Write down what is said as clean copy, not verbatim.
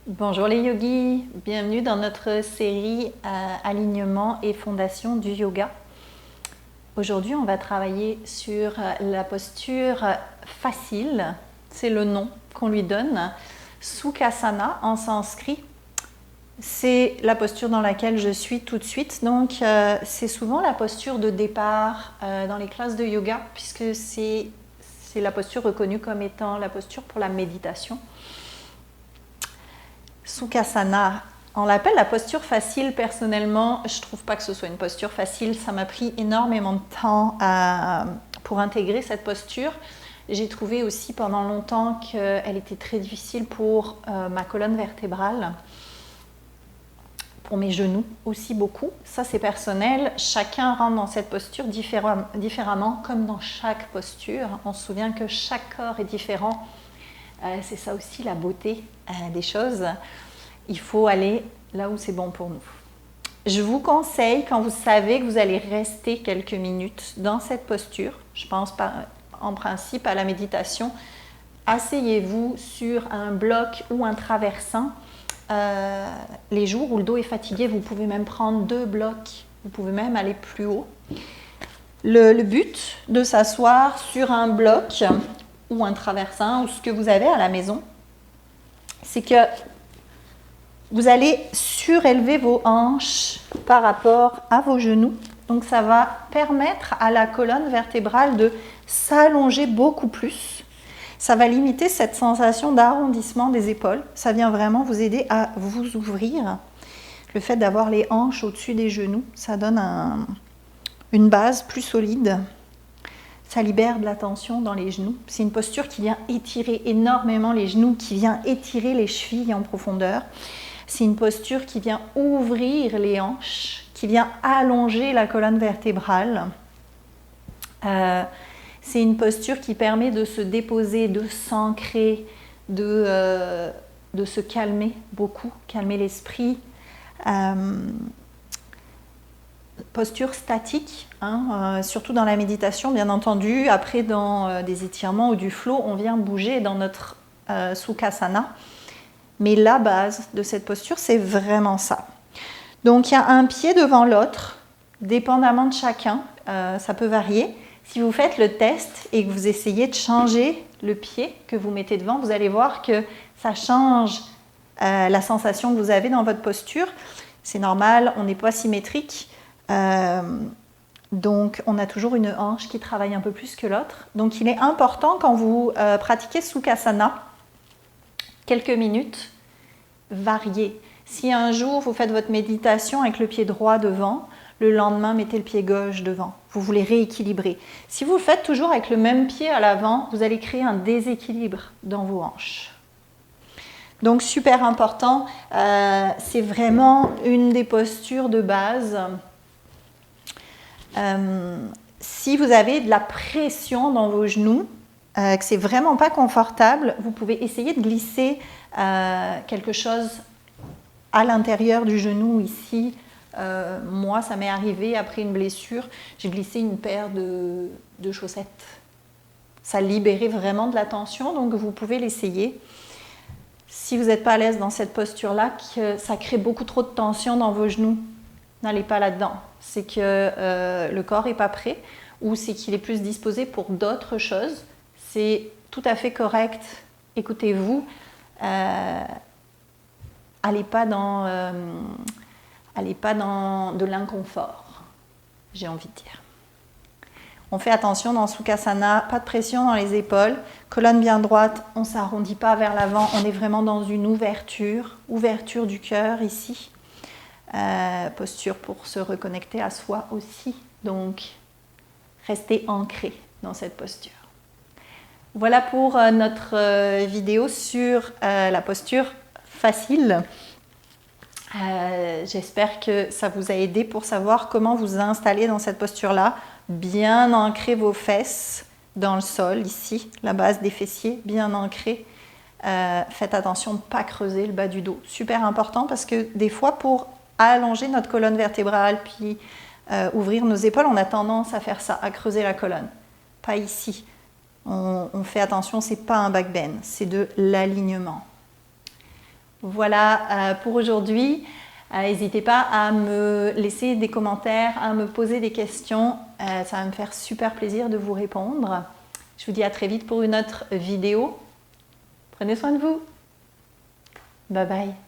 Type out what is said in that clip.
Bonjour les yogis, bienvenue dans notre série Alignement et fondation du yoga. Aujourd'hui, on va travailler sur la posture facile, c'est le nom qu'on lui donne, Sukhasana en sanskrit. C'est la posture dans laquelle je suis tout de suite, donc c'est souvent la posture de départ dans les classes de yoga, puisque c'est la posture reconnue comme étant la posture pour la méditation. Sukhasana, on l'appelle la posture facile. Personnellement, je ne trouve pas que ce soit une posture facile. Ça m'a pris énormément de temps pour intégrer cette posture. J'ai trouvé aussi pendant longtemps qu'elle était très difficile pour ma colonne vertébrale, pour mes genoux aussi beaucoup. Ça, c'est personnel. Chacun rentre dans cette posture différemment, comme dans chaque posture. On se souvient que chaque corps est différent. C'est ça aussi la beauté des choses. Il faut aller là où c'est bon pour nous. Je vous conseille, quand vous savez que vous allez rester quelques minutes dans cette posture, je pense en principe à la méditation, asseyez-vous sur un bloc ou un traversin. Les jours où le dos est fatigué, vous pouvez même prendre 2 blocs, vous pouvez même aller plus haut. Le but de s'asseoir sur un bloc ou un traversin, ou ce que vous avez à la maison, c'est que vous allez surélever vos hanches par rapport à vos genoux. Donc ça va permettre à la colonne vertébrale de s'allonger beaucoup plus. Ça va limiter cette sensation d'arrondissement des épaules. Ça vient vraiment vous aider à vous ouvrir. Le fait d'avoir les hanches au-dessus des genoux, ça donne une base plus solide. Ça libère de la tension dans les genoux. C'est une posture qui vient étirer énormément les genoux, qui vient étirer les chevilles en profondeur. C'est une posture qui vient ouvrir les hanches, qui vient allonger la colonne vertébrale. C'est une posture qui permet de se déposer, de s'ancrer, de se calmer beaucoup, calmer l'esprit. Posture statique, surtout dans la méditation, bien entendu. Après, dans des étirements ou du flow, on vient bouger dans notre Sukhasana. Mais la base de cette posture, c'est vraiment ça. Donc, il y a un pied devant l'autre, dépendamment de chacun. Ça peut varier. Si vous faites le test et que vous essayez de changer le pied que vous mettez devant, vous allez voir que ça change la sensation que vous avez dans votre posture. C'est normal, on n'est pas symétrique. Donc, on a toujours une hanche qui travaille un peu plus que l'autre. Donc, il est important quand vous pratiquez Sukhasana, quelques minutes, variez. Si un jour vous faites votre méditation avec le pied droit devant, le lendemain mettez le pied gauche devant. Vous voulez rééquilibrer. Si vous le faites toujours avec le même pied à l'avant, vous allez créer un déséquilibre dans vos hanches. Donc super important, c'est vraiment une des postures de base. Si vous avez de la pression dans vos genoux, que c'est vraiment pas confortable, vous pouvez essayer de glisser quelque chose à l'intérieur du genou ici. Moi, ça m'est arrivé après une blessure, j'ai glissé une paire de chaussettes. Ça libérait vraiment de la tension, donc vous pouvez l'essayer. Si vous n'êtes pas à l'aise dans cette posture-là, que ça crée beaucoup trop de tension dans vos genoux, n'allez pas là-dedans. C'est que le corps n'est pas prêt ou c'est qu'il est plus disposé pour d'autres choses. C'est tout à fait correct. Écoutez-vous. Allez pas dans de l'inconfort, j'ai envie de dire. On fait attention dans Sukhasana, pas de pression dans les épaules, colonne bien droite, on ne s'arrondit pas vers l'avant, on est vraiment dans une ouverture du cœur ici. Posture pour se reconnecter à soi aussi, donc restez ancré dans cette posture. Voilà pour notre vidéo sur la posture facile. J'espère que ça vous a aidé pour savoir comment vous installer dans cette posture-là. Bien ancrer vos fesses dans le sol, ici, la base des fessiers, bien ancrée. Faites attention de ne pas creuser le bas du dos. Super important parce que des fois, pour allonger notre colonne vertébrale, puis ouvrir nos épaules, on a tendance à faire ça, à creuser la colonne. Pas ici. On fait attention, ce n'est pas un back bend, c'est de l'alignement. Voilà pour aujourd'hui. N'hésitez pas à me laisser des commentaires, à me poser des questions. Ça va me faire super plaisir de vous répondre. Je vous dis à très vite pour une autre vidéo. Prenez soin de vous. Bye bye.